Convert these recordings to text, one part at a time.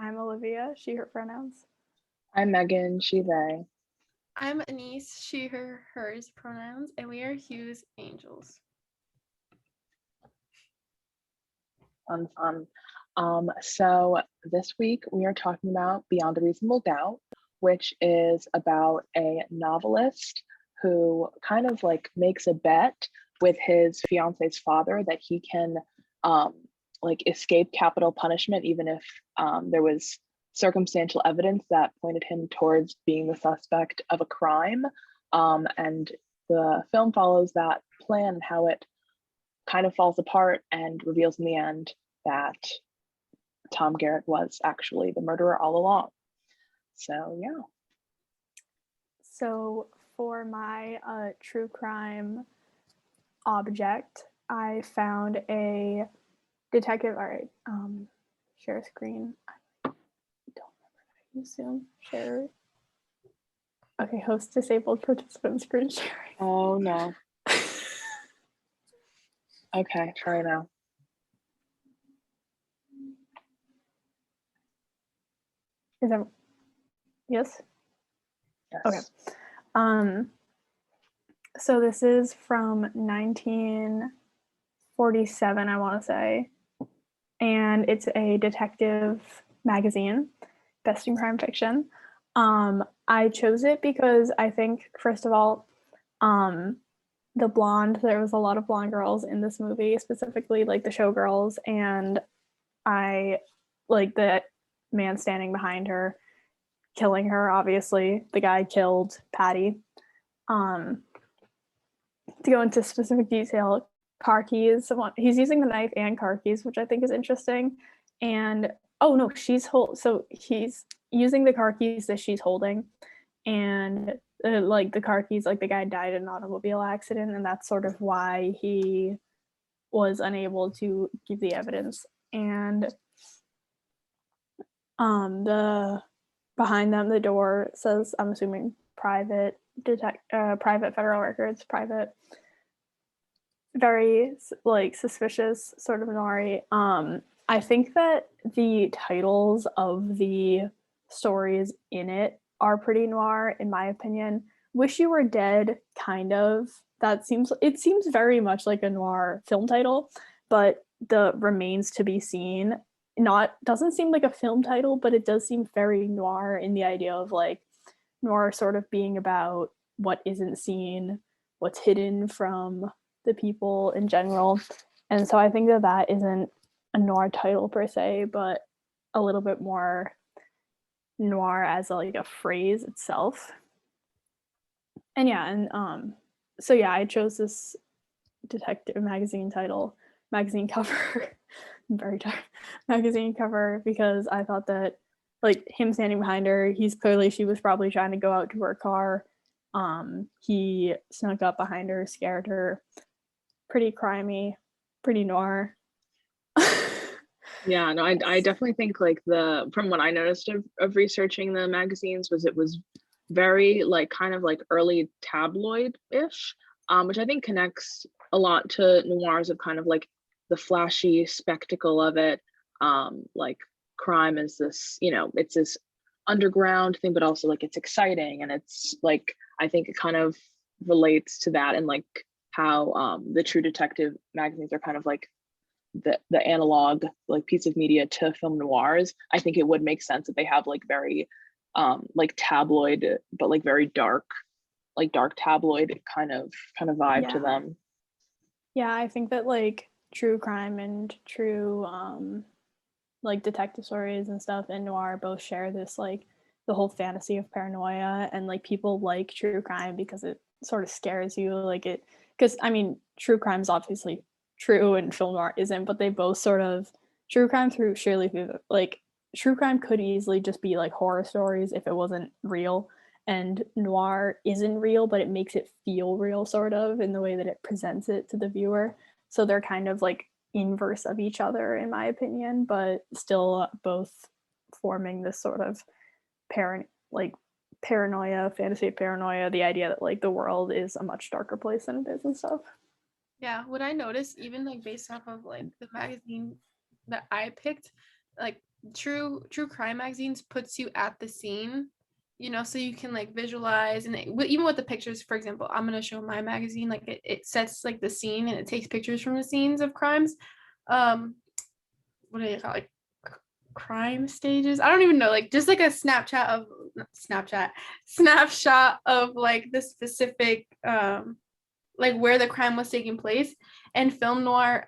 I'm Olivia, she, her pronouns. I'm Megan, she, they. I'm Anise, she, her, hers pronouns, and we are Hugh's Angels. Fun. So this week we are talking about Beyond a Reasonable Doubt, which is about a novelist who kind of like makes a bet with his fiance's father that he can escape capital punishment even if there was circumstantial evidence that pointed him towards being the suspect of a crime. And the film follows that plan and how it kind of falls apart and reveals in the end that Tom Garrett was actually the murderer all along. So yeah. So for my true crime object, I found a detective. All right, share screen. I don't remember how you Zoom. Share. Okay, host disabled, participant screen sharing. Oh no. Okay, try now. Is that yes? Yes. Okay. So this is from 1947, I want to say, and it's a detective magazine, best in crime fiction. I chose it because I think, first of all, there was a lot of blonde girls in this movie, specifically like the showgirls, and I like the man standing behind her, killing her. Obviously, the guy killed Patty. To go into specific detail, car keys. He's using the knife and car keys, which I think is interesting. And so he's using the car keys that she's holding, and the car keys, like the guy died in an automobile accident, and that's sort of why he was unable to give the evidence. And the behind them, the door says, I'm assuming private federal records, private. Very like suspicious, sort of noir. I think that the titles of the stories in it are pretty noir, in my opinion. Wish You Were Dead, kind of. It seems very much like a noir film title, but the Remains to Be Seen doesn't seem like a film title, but it does seem very noir in the idea of like noir sort of being about what isn't seen, what's hidden from the people in general. And so I think that isn't a noir title per se, but a little bit more noir as like a phrase itself. And I chose this detective magazine cover I'm very tired, magazine cover, because I thought that like him standing behind her, she was probably trying to go out to her car. He snuck up behind her, scared her. Pretty crimey, pretty noir. Yeah, no, I definitely think like from what I noticed of researching the magazines it was very like kind of like early tabloid-ish, which I think connects a lot to noirs of kind of like the flashy spectacle of it. Like crime is this, it's this underground thing, but also like it's exciting, and it's like I think it kind of relates to that, and like how the True Detective magazines are kind of like the analog like piece of media to film noirs. I think it would make sense that they have like very like tabloid, but like very dark tabloid kind of vibe to them. Yeah, I think that like true crime and true like detective stories and stuff and noir both share this like the whole fantasy of paranoia, and like people like true crime because it sort of scares you, like it, because I mean true crime is obviously true and film noir isn't, but they both sort of true crime through surely like true crime could easily just be like horror stories if it wasn't real, and noir isn't real but it makes it feel real sort of in the way that it presents it to the viewer. So they're kind of like inverse of each other in my opinion, but still both forming this sort of paranoia, fantasy of paranoia, the idea that like the world is a much darker place than it is and stuff. Yeah, what I noticed, even like based off of like the magazine that I picked, like true crime magazines puts you at the scene, so you can like visualize, and even with the pictures, for example, I'm going to show my magazine, like it sets like the scene and it takes pictures from the scenes of crimes. What do they call it? Like crime stages? I don't even know, like just like a snapshot of like the specific like where the crime was taking place. And film noir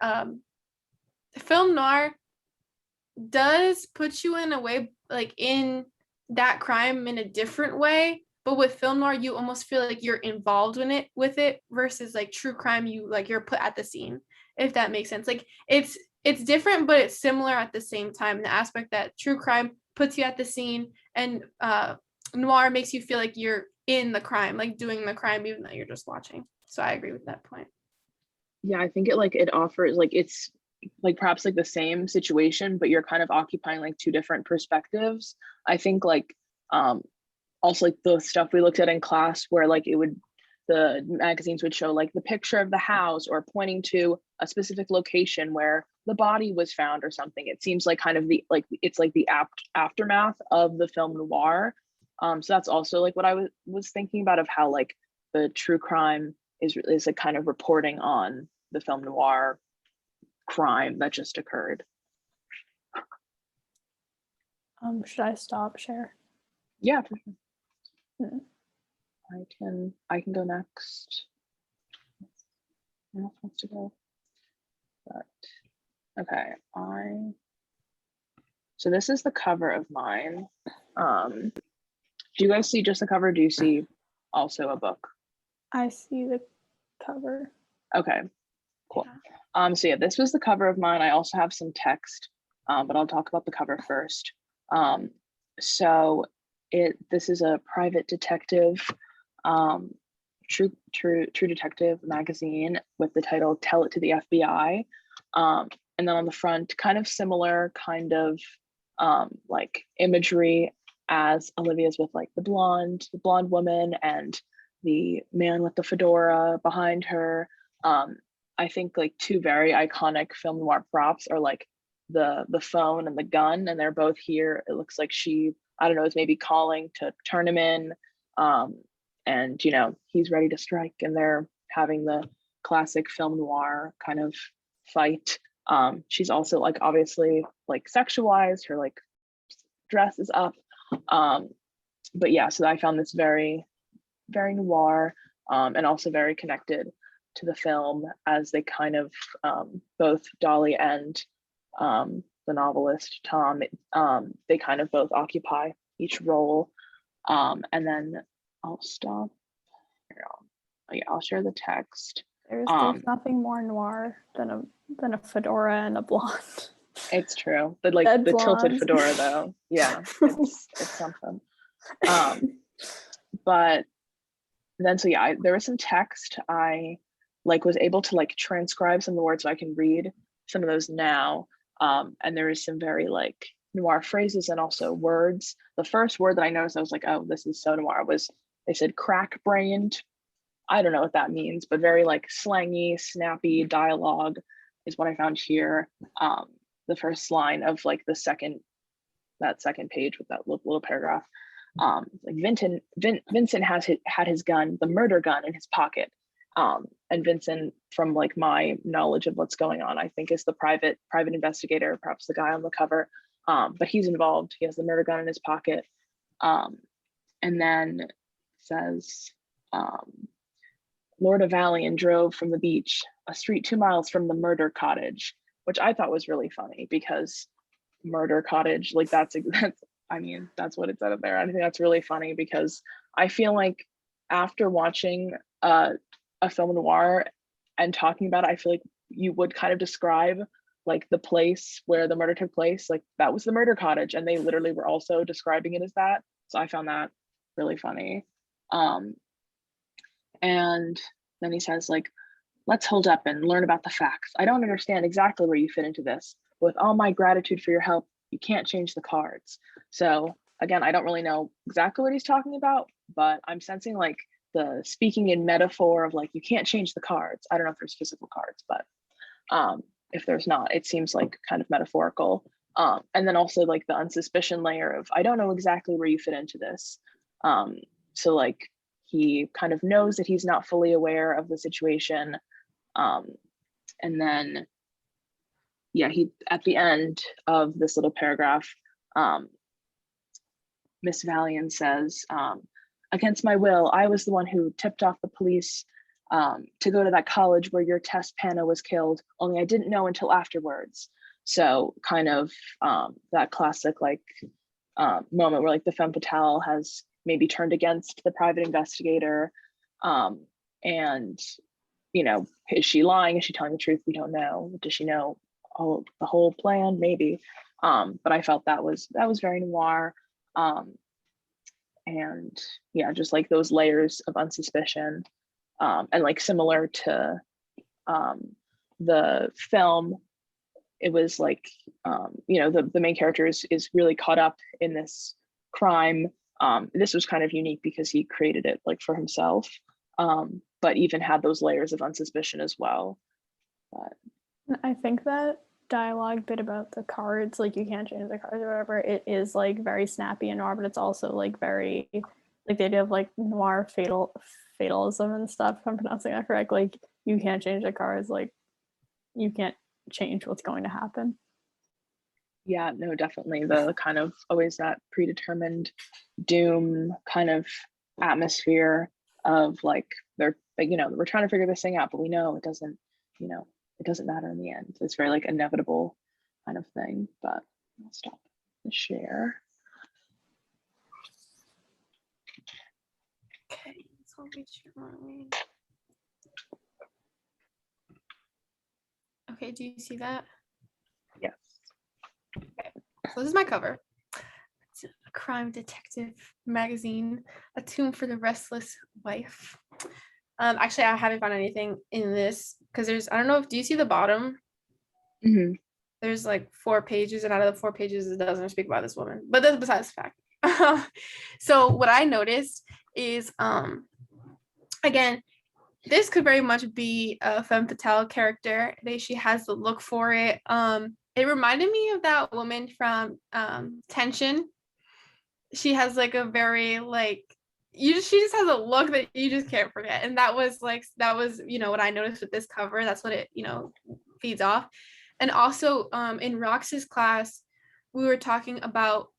does put you in a way like in that crime in a different way, but with film noir you almost feel like you're involved in it with it versus like true crime, you're put at the scene, if that makes sense. Like it's different but it's similar at the same time, in the aspect that true crime puts you at the scene, and noir makes you feel like you're in the crime, like doing the crime even though you're just watching. So I agree with that point. Yeah, I think it offers like, it's like perhaps like the same situation, but you're kind of occupying like two different perspectives. I think like also like the stuff we looked at in class where like the magazines would show like the picture of the house or pointing to a specific location where the body was found or something. It seems like kind of it's like the aftermath of the film noir. So that's also like what I was thinking about, of how like the true crime is like kind of reporting on the film noir crime that just occurred. Should I stop share? Yeah, for sure. I can go next. Who else wants to go? But okay, so this is the cover of mine. Do you guys see just the cover? Do you see also a book? I see the cover. Okay, cool. So yeah, this was the cover of mine. I also have some text, but I'll talk about the cover first. So this is a private detective, true detective magazine with the title "Tell It to the FBI," and then on the front, kind of similar kind of like imagery as Olivia's, with like the blonde woman and the man with the fedora behind her. I think like two very iconic film noir props are like the phone and the gun, and they're both here. It looks like she, I don't know, is maybe calling to turn him in, and he's ready to strike, and they're having the classic film noir kind of fight. She's also like obviously like sexualized, her like dress is up, but yeah, so I found this very noir, and also very connected to the film, as they kind of both Dolly and the novelist Tom, they kind of both occupy each role. And then I'll stop. Yeah, I'll share the text. There's nothing more noir than a fedora and a blonde. It's true, but like the tilted fedora though, yeah, it's something. But then so yeah, there was some text. I like was able to like transcribe some of the words, so I can read some of those now. And there is some very like noir phrases and also words. The first word that I noticed, I was like, oh, this is so noir, was they said crack brained. I don't know what that means, but very like slangy, snappy dialogue is what I found here. The first line of like that second page with that little paragraph. Like Vincent had his gun, the murder gun, in his pocket. And Vincent, from like my knowledge of what's going on, I think is the private investigator, perhaps the guy on the cover. But he's involved. He has the murder gun in his pocket. And then says, Lord of Valian drove from the beach, a street 2 miles from the murder cottage, which I thought was really funny, because murder cottage, like that's I mean, that's what it said up there. I think that's really funny, because I feel like after watching a film noir and talking about it, I feel like you would kind of describe like the place where the murder took place, like that was the murder cottage, and they literally were also describing it as that. So I found that really funny. And then he says, like, let's hold up and learn about the facts. I don't understand exactly where you fit into this, but with all my gratitude for your help, you can't change the cards. So again, I don't really know exactly what he's talking about, but I'm sensing like the speaking in metaphor of like, you can't change the cards. I don't know if there's physical cards, but if there's not, it seems like kind of metaphorical. And then also like the unsuspicion layer of, I don't know exactly where you fit into this. So like he kind of knows that he's not fully aware of the situation. And then, yeah, he, at the end of this little paragraph, Miss Valian says, against my will, I was the one who tipped off the police to go to that college where your test Panna was killed, only I didn't know until afterwards. So kind of that classic like moment where like the femme fatale has maybe turned against the private investigator. And, you know, is she lying? Is she telling the truth? We don't know. Does she know the whole plan? Maybe. But I felt that was very noir. And yeah, just like those layers of unsuspicion, and like similar to the film, it was like, you know, the main character is really caught up in this crime. This was kind of unique because he created it like for himself, but even had those layers of unsuspicion as well. But I think that dialogue bit about the cards, like you can't change the cards or whatever, it is like very snappy and noir, but it's also like very like the idea of like noir fatalism and stuff, if I'm pronouncing that correct. Like you can't change the cards, like you can't change what's going to happen. yeah, no, definitely the kind of always that predetermined doom kind of atmosphere of like they're like, you know, we're trying to figure this thing out, but we know it doesn't, you know, it doesn't matter in the end. It's very like inevitable kind of thing. But I'll stop the share. Okay, so I'll be sure. Okay, do you see that? Yes. Okay. So this is my cover. It's a crime detective magazine, A Tomb for the Restless Wife. Actually, I haven't found anything in this because there's, I don't know if, do you see the bottom? Mm-hmm. There's like 4 pages, and out of the 4 pages, it doesn't speak about this woman, but that's besides the fact. So what I noticed is, again, this could very much be a femme fatale character. She has the look for it. It reminded me of that woman from Tension. She has like a very like she just has a look that you just can't forget. And that was you know what I noticed with this cover. That's what it, you know, feeds off. And also in Rox's class, we were talking about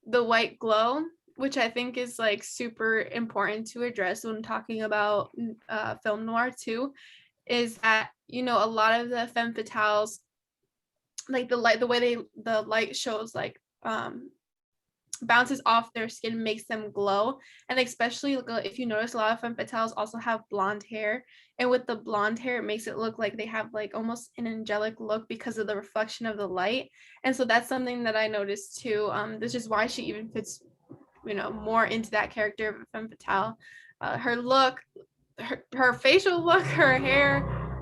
the white glow, which I think is like super important to address when talking about film noir too, is that, you know, a lot of the femme fatales, like the way the light shows like bounces off their skin, makes them glow. And especially if you notice, a lot of femme fatales also have blonde hair, and with the blonde hair it makes it look like they have like almost an angelic look because of the reflection of the light. And so that's something that I noticed too. This is why she even fits, you know, more into that character of a femme fatale. Her look, her facial look, her hair,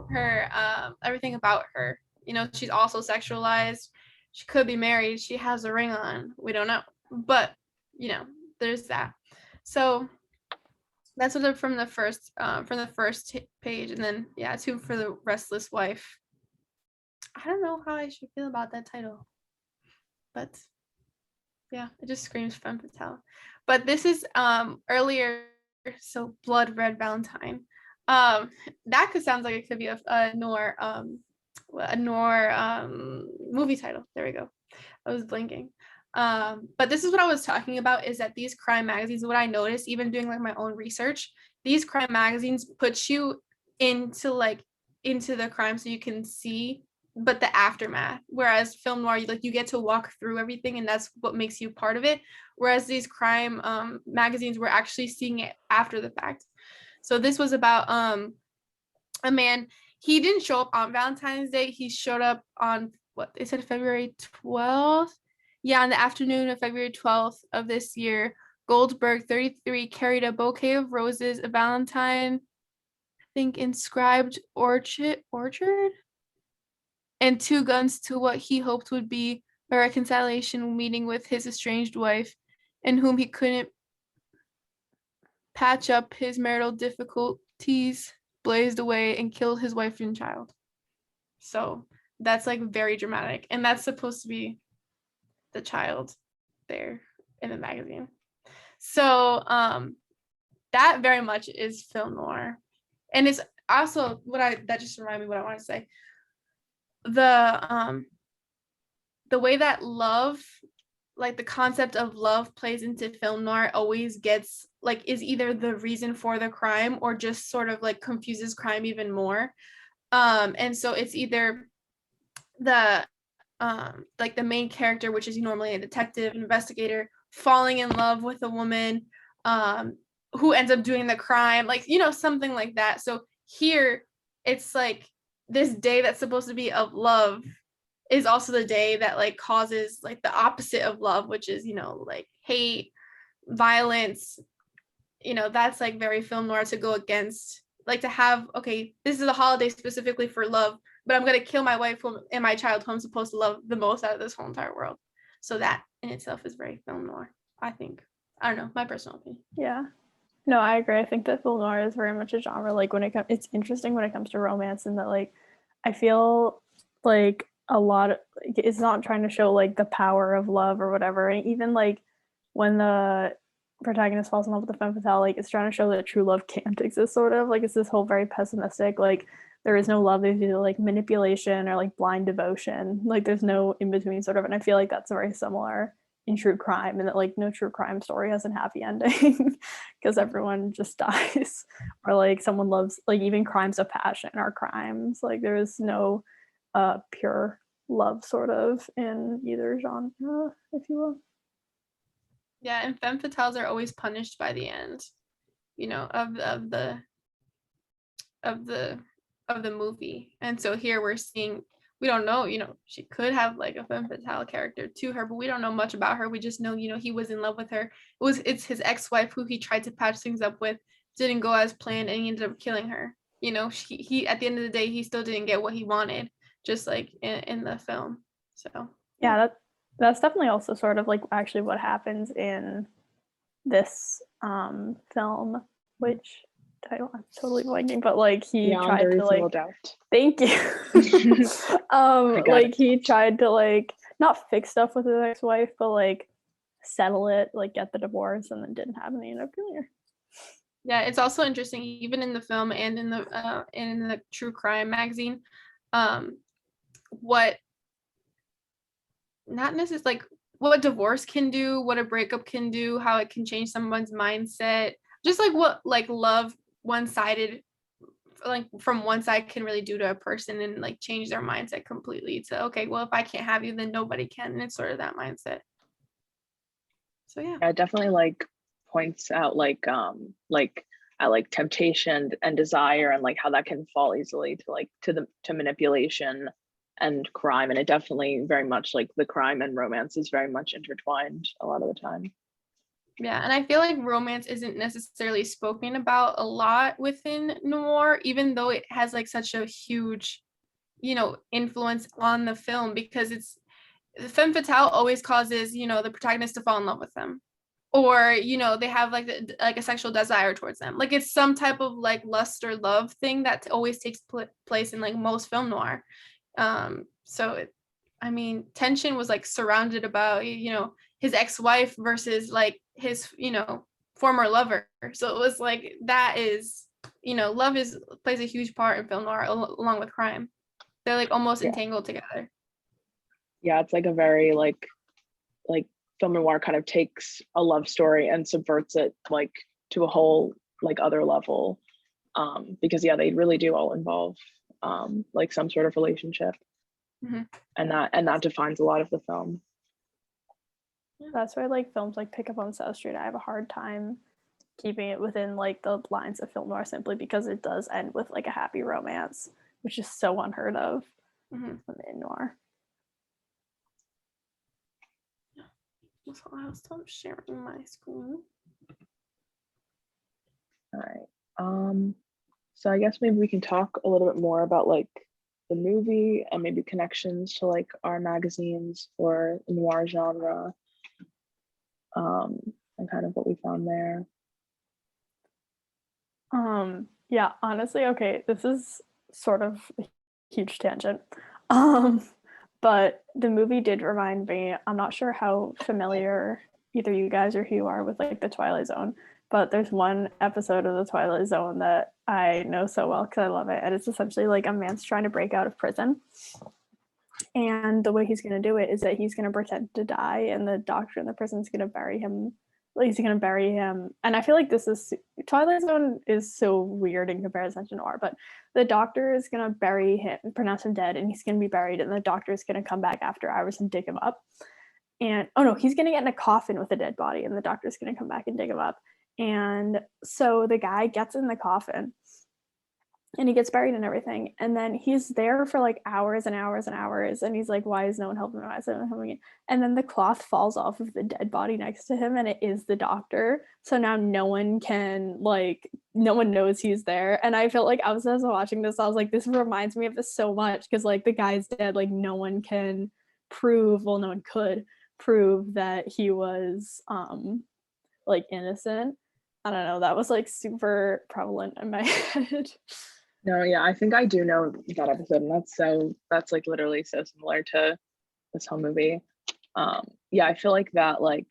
her everything about her. You know, she's also sexualized. She could be married. She has a ring on. We don't know, but you know, there's that. So that's what from the first page, and then yeah, 2 for the Restless Wife. I don't know how I should feel about that title, but yeah, it just screams femme fatale. But this is earlier, so Blood Red Valentine. That could sound like it could be a noir movie title. There we go. I was blinking. But this is what I was talking about, is that these crime magazines, what I noticed even doing like my own research, these crime magazines put you into the crime so you can see but the aftermath, whereas film noir, you get to walk through everything, and that's what makes you part of it, whereas these crime magazines were actually seeing it after the fact. So this was about a man. He didn't show up on Valentine's Day. He showed up on, what they said, February 12th. Yeah, in the afternoon of February 12th of this year. Goldberg, 33, carried a bouquet of roses, a Valentine, I think, inscribed orchard, and 2 guns to what he hoped would be a reconciliation meeting with his estranged wife, in whom he couldn't patch up his marital difficulties, blazed away and killed his wife and child. So that's like very dramatic, and that's supposed to be the child there in the magazine. So that very much is film noir. And it's also that just reminded me what I want to say. The way that love, like the concept of love plays into film noir always gets like is either the reason for the crime or just sort of like confuses crime even more. And so it's either the like the main character, which is normally a detective investigator, falling in love with a woman who ends up doing the crime, like, you know, something like that. So here it's like this day that's supposed to be of love is also the day that like causes like the opposite of love, which is, you know, like hate, violence. You know, that's like very film noir to go against, like to have, okay, this is a holiday specifically for love, but I'm going to kill my wife and my child who I'm supposed to love the most out of this whole entire world. So that in itself is very film noir, I think. I don't know, my personal opinion. Yeah. No, I agree. I think that film noir is very much a genre. Like when it comes, it's interesting when it comes to romance, and that like I feel like a lot of it's not trying to show like the power of love or whatever. And even like when the protagonist falls in love with the femme fatale, like it's trying to show that true love can't exist. Sort of like it's this whole very pessimistic, like there is no love. There's either like manipulation or like blind devotion. Like there's no in between, sort of. And I feel like that's very similar in true crime, and that like no true crime story has a happy ending because everyone just dies, or like someone loves, like even crimes of passion are crimes, like there is no pure love sort of in either genre, if you will. Yeah, and femme fatales are always punished by the end, you know, of the movie. And so here we're seeing, we don't know, you know, she could have like a femme fatale character to her, but we don't know much about her. We just know, you know, he was in love with her. It's his ex-wife who he tried to patch things up with, didn't go as planned, and he ended up killing her. You know, he at the end of the day, he still didn't get what he wanted, just like in the film. So yeah, that's definitely also sort of like actually what happens in this film, which title I'm totally blanking, but like he Beyond a tried to reasonable like doubt. thank you. Like he tried to like not fix stuff with his ex-wife, but like settle it, like get the divorce, and then didn't happen. They ended up killing her. yeah, it's also interesting, even in the film and in the true crime magazine, what not necessarily like what divorce can do, what a breakup can do, how it can change someone's mindset, just like what like love one-sided, like from one side can really do to a person and like change their mindset completely to, okay, well, if I can't have you, then nobody can. And it's sort of that mindset. So yeah. Yeah, it definitely like points out like at like temptation and desire, and like how that can fall easily to like to manipulation and crime. And it definitely very much like the crime and romance is very much intertwined a lot of the time. Yeah, and I feel like romance isn't necessarily spoken about a lot within noir, even though it has like such a huge, you know, influence on the film, because it's femme fatale always causes, you know, the protagonist to fall in love with them, or, you know, they have like like a sexual desire towards them, like it's some type of like lust or love thing that always takes place in like most film noir. So I mean, tension was like surrounded about, you know, his ex-wife versus like his, you know, former lover. So it was like that is, you know, love is plays a huge part in film noir along with crime. They're like almost Yeah. entangled together. Yeah, it's like a very like film noir kind of takes a love story and subverts it like to a whole like other level, because yeah, they really do all involve like some sort of relationship. Mm-hmm. And that defines a lot of the film. That's why like films like Pick Up on South Street, I have a hard time keeping it within like the lines of film noir, simply because it does end with like a happy romance, which is so unheard of in noir. So I'll stop sharing my screen. All right. So I guess maybe we can talk a little bit more about like the movie and maybe connections to like our magazines or noir genre, and kind of what we found there. Yeah, honestly, okay, this is sort of a huge tangent. but the movie did remind me, I'm not sure how familiar either you guys or who you are with like the Twilight Zone, but there's one episode of the Twilight Zone that I know so well because I love it. And it's essentially like a man's trying to break out of prison. And the way he's going to do it is that he's going to pretend to die, and the doctor in the prison is going to bury him. He's going to bury him. And I feel like this is Twilight Zone is so weird in comparison to Noir, but the doctor is going to bury him, pronounce him dead, and he's going to be buried. And the doctor is going to come back after hours and dig him up. And oh no, he's going to get in a coffin with a dead body, and the doctor's going to come back and dig him up. And so the guy gets in the coffin and he gets buried and everything. And then he's there for like hours and hours and hours. And he's like, why is no one helping me? Why is no one helping me? And then the cloth falls off of the dead body next to him, and it is the doctor. So now no one knows he's there. And I felt like as I was watching this, I was like, this reminds me of this so much, because like the guy's dead. Like no one could prove that he was like innocent. I don't know. That was like super prevalent in my head. No, yeah, I think I do know that episode, and that's like literally so similar to this whole movie. Yeah, I feel like that like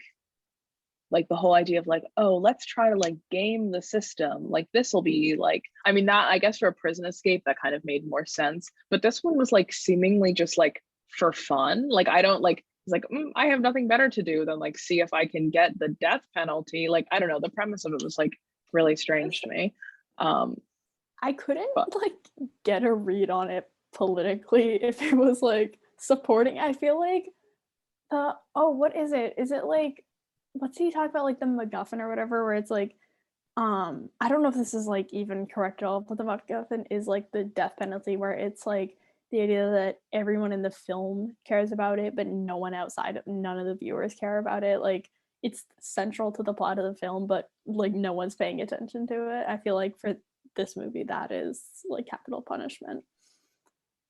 the whole idea of like, oh, let's try to like game the system. Like this will be like, I mean, that I guess for a prison escape that kind of made more sense, but this one was like seemingly just like for fun. Like I don't like it's like I have nothing better to do than like see if I can get the death penalty. Like I don't know, the premise of it was like really strange to me. I couldn't like get a read on it politically if it was like supporting. I feel like what is it? Is it like what's he talk about, like the MacGuffin or whatever, where it's like I don't know if this is like even correct at all, but the MacGuffin is like the death penalty, where it's like the idea that everyone in the film cares about it, but none of the viewers care about it. Like it's central to the plot of the film, but like no one's paying attention to it. I feel like for this movie that is like capital punishment.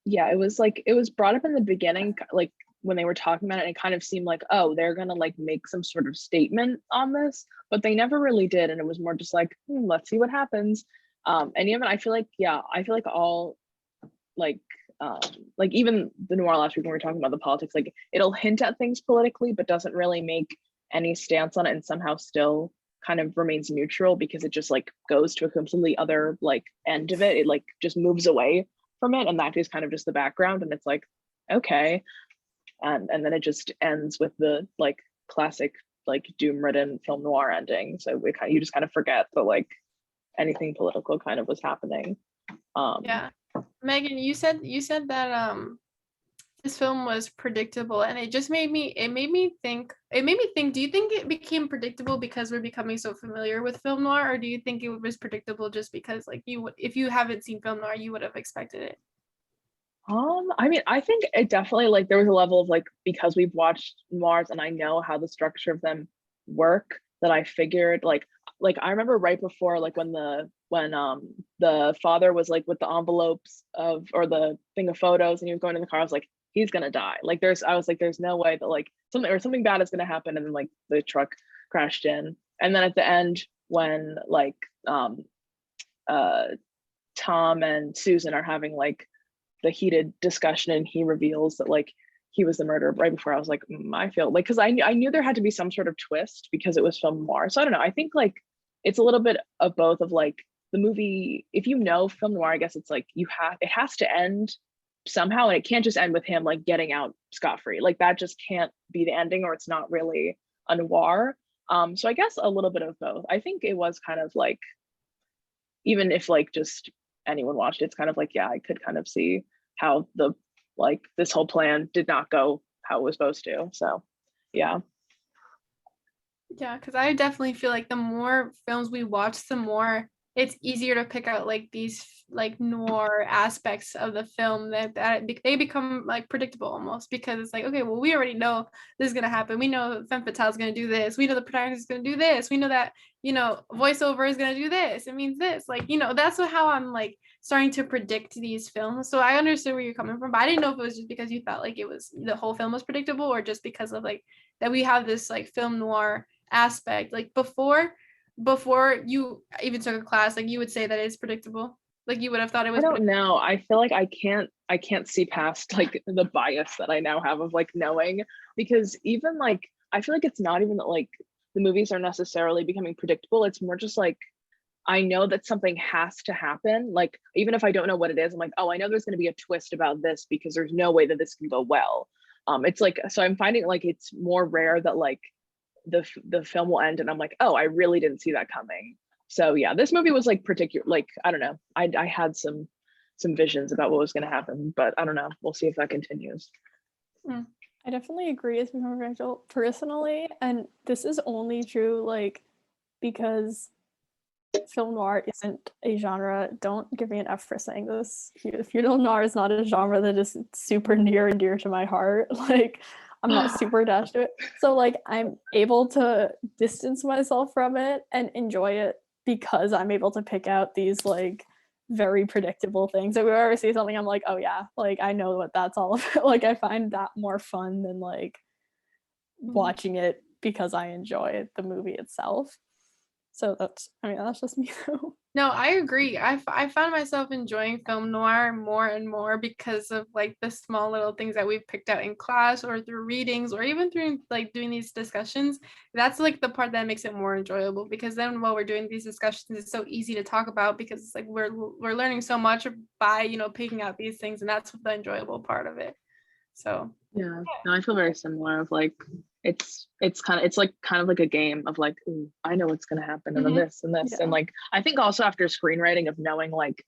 Yeah, it was brought up in the beginning, like when they were talking about it, it kind of seemed like, oh, they're gonna like make some sort of statement on this, but they never really did, and it was more just like, let's see what happens. And even I feel like all like even the Noir last week when we were talking about the politics, like it'll hint at things politically, but doesn't really make any stance on it, and somehow still kind of remains neutral because it just like goes to a completely other like end of it. It like just moves away from it, and that is kind of just the background, and it's like okay, and then it just ends with the like classic like doom-ridden film noir ending. So you just kind of forget that like anything political kind of was happening. Yeah, Megan, you said that this film was predictable, and it made me think, do you think it became predictable because we're becoming so familiar with film noir, or do you think it was predictable just because like if you haven't seen film noir, you would have expected it? I mean, I think it definitely like there was a level of like, because we've watched noirs and I know how the structure of them work, that I figured like I remember right before like when the father was like with the envelopes or the thing of photos and he was going in the car, I was like, he's gonna die. Like I was like, there's no way that like something bad is gonna happen, and then like the truck crashed in. And then at the end when like Tom and Susan are having like the heated discussion and he reveals that like he was the murderer right before, I was like, I feel like, because I knew there had to be some sort of twist because it was film noir. So I don't know, I think like it's a little bit of both of like the movie, if you know film noir, I guess it's like it has to end somehow, and it can't just end with him like getting out scot-free. Like that just can't be the ending, or it's not really a noir. So I guess a little bit of both. I think it was kind of like, even if like just anyone watched it, it's kind of like, yeah, I could kind of see how this whole plan did not go how it was supposed to. So yeah. Yeah, because I definitely feel like the more films we watch, the more it's easier to pick out like these like noir aspects of the film that they become like predictable almost, because it's like, okay, well, we already know this is gonna happen. We know femme fatale is gonna do this. We know the protagonist is gonna do this. We know that, voiceover is gonna do this. It means this. Like, that's how I'm like starting to predict these films. So I understand where you're coming from, but I didn't know if it was just because you felt like it was the whole film was predictable, or just because of like that we have this like film noir aspect. Like before you even took a class, like you would say that it's predictable. Like you would have thought it I was don't know. I feel like I can't see past like the bias that I now have of like knowing, because even like I feel like it's not even that like the movies are necessarily becoming predictable. It's more just like I know that something has to happen. Like even if I don't know what it is, I'm like, oh, I know there's going to be a twist about this because there's no way that this can go well. It's like so I'm finding like it's more rare that like the film will end and I'm like, oh, I really didn't see that coming. So yeah, this movie was like particular. Like I don't know, I had some visions about what was going to happen, but I don't know. We'll see if that continues. I definitely agree with Rachel personally, and this is only true like because film noir isn't a genre. Don't give me an F for saying this. Film noir is not a genre that is super near and dear to my heart. Like I'm not super attached to it. So like I'm able to distance myself from it and enjoy it because I'm able to pick out these like very predictable things. If we ever see something, I'm like, oh yeah, like I know what that's all about. Like I find that more fun than like watching it because I enjoy the movie itself. So that's just me though. No, I agree. I found myself enjoying film noir more and more because of like the small little things that we've picked out in class or through readings or even through like doing these discussions. That's like the part that makes it more enjoyable, because then while we're doing these discussions, it's so easy to talk about because it's like we're learning so much by, you know, picking out these things, and that's the enjoyable part of it. So Yeah, no, I feel very similar of like it's kind of like a game of like, ooh, I know what's gonna happen and then this and this. Yeah. And like I think also after screenwriting of knowing like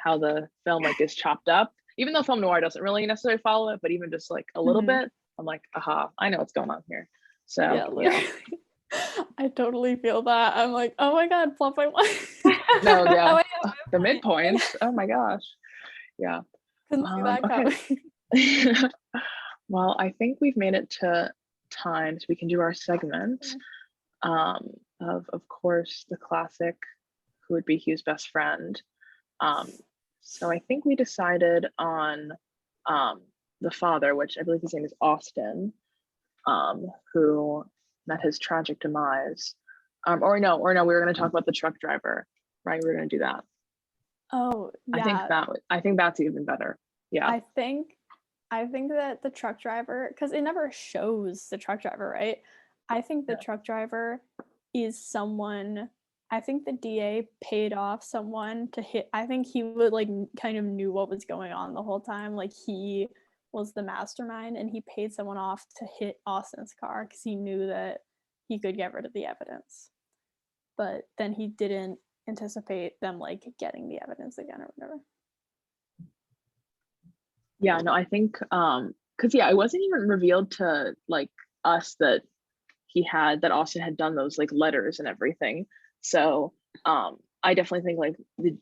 how the film like is chopped up, even though film noir doesn't really necessarily follow it, but even just like a little bit, I'm like, aha, I know what's going on here. So yeah. I totally feel that. I'm like, oh my god, plot point one. No, yeah. Oh, The midpoints. Oh my gosh. Yeah. Couldn't see that Okay. coming. Well, I think we've made it to time, so we can do our segment of course the classic who would be Hugh's best friend. So I think we decided on the father, which I believe his name is Austin, who met his tragic demise. Or no, we were going to talk about the truck driver, right? We were going to do that. Oh yeah. I think that's even better. Yeah. I think that the truck driver, because it never shows the truck driver, right? I think the truck driver is someone. I think the DA paid off someone to hit. I think he would like kind of knew what was going on the whole time. Like he was the mastermind, and he paid someone off to hit Austin's car because he knew that he could get rid of the evidence. But then he didn't anticipate them like getting the evidence again or whatever. Yeah, no, I think because yeah, it wasn't even revealed to like us that that Austin had done those like letters and everything. So I definitely think like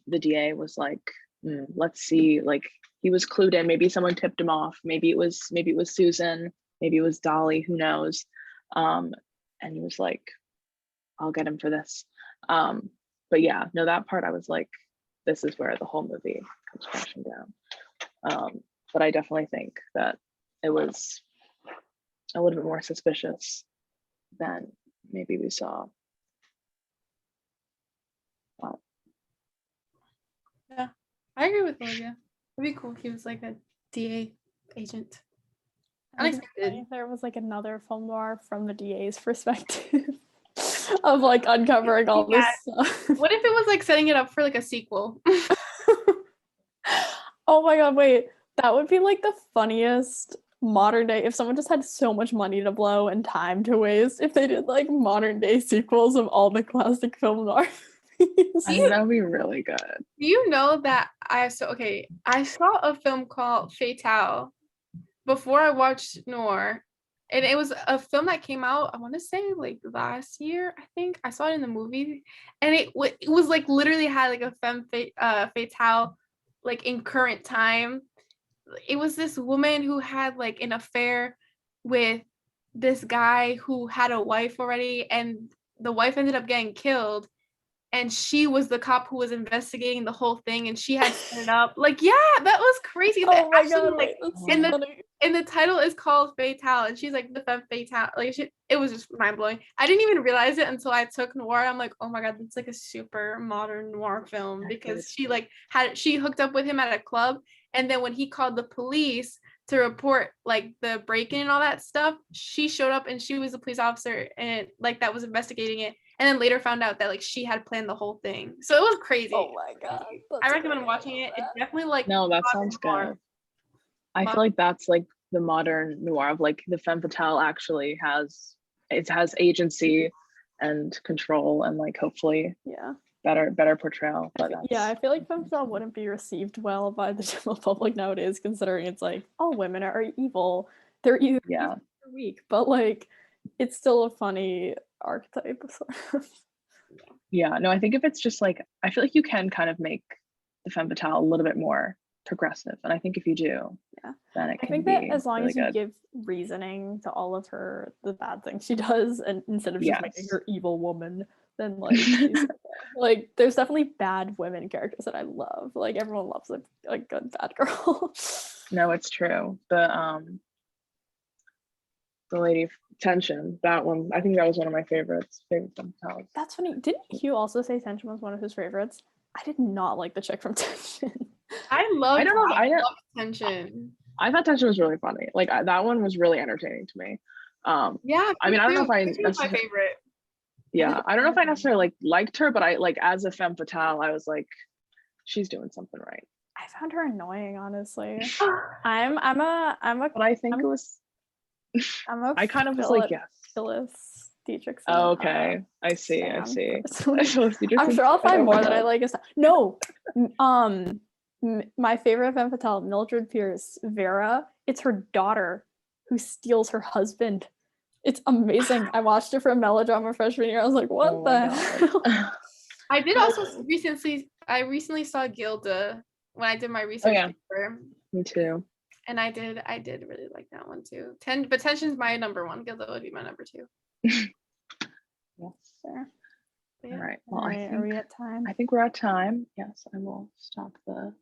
the DA was like, let's see, like he was clued in. Maybe someone tipped him off. Maybe it was Susan, maybe it was Dolly, who knows. And he was like, I'll get him for this. But yeah, no, that part I was like, this is where the whole movie comes crashing down. But I definitely think that it was a little bit more suspicious than maybe we saw. yeah, I agree with Olivia. It'd be cool if he was like a DA agent. Unexpected. There was like another film noir from the DA's perspective of like uncovering all this stuff. What if it was like setting it up for like a sequel? Oh my god, wait. That would be like the funniest modern day if someone just had so much money to blow and time to waste if they did like modern day sequels of all the classic film noir movies. I think that would be really good. Do you know that I saw a film called Fatale before I watched Noir, and it was a film that came out, I want to say like last year. I think I saw it in the movie, and it was like literally had like a fatale like in current time. It was this woman who had like an affair with this guy who had a wife already, and the wife ended up getting killed, and she was the cop who was investigating the whole thing, and she had set it up. Like, yeah, that was crazy. Oh my god, like, that's so and then funny. And the title is called Fatale, and she's like the femme fatale. Like it was just mind blowing. I didn't even realize it until I took Noir. I'm like, oh my god, it's like a super modern noir film because she hooked up with him at a club, and then when he called the police to report like the break-in and all that stuff, she showed up and she was a police officer and like that was investigating it, and then later found out that like she had planned the whole thing. So it was crazy. Oh my god. I recommend watching it. It's definitely like No, that sounds good. I feel like that's like the modern noir of like the femme fatale actually has agency and control and like hopefully better portrayal. But I feel like femme fatale wouldn't be received well by the general public nowadays, considering it's like all women are evil. They're either weak, but like it's still a funny archetype. Yeah, no, I think if it's just like I feel like you can kind of make the femme fatale a little bit more progressive, and I think if you do, then it can. I think that as long really as you good. give reasoning to all of the bad things she does, and instead of just making her evil woman, then like like there's definitely bad women characters that I love. Like everyone loves a good bad girl. No, it's true. The Lady of Tension, that one, I think that was one of my favorite femme fatales. That's funny. Didn't Hugh also say Tension was one of his favorites? I did not like the chick from Tension. I love Tension. I thought Tension was really funny. Like that one was really entertaining to me. I mean, I don't know if I my favorite. Yeah, I don't know if I necessarily like liked her, but I like as a femme fatale, I was like, she's doing something right. I found her annoying, honestly. I'm a. But I think it was. I kind of was like, yes. Phyllis Dietrichson. Oh, okay, I see. I'm sure I'll find more that I like. No, my favorite femme fatale, Mildred Pierce, Vera. It's her daughter who steals her husband. It's amazing. I watched it for a melodrama freshman year. I was like, what the hell? I did also recently saw Gilda when I did my research paper. Me too. And I did really like that one too. But Tension's my number one. Gilda would be my number two. Yes. Sir. All right. Well, are we at time? I think we're at time. Yes, I will stop the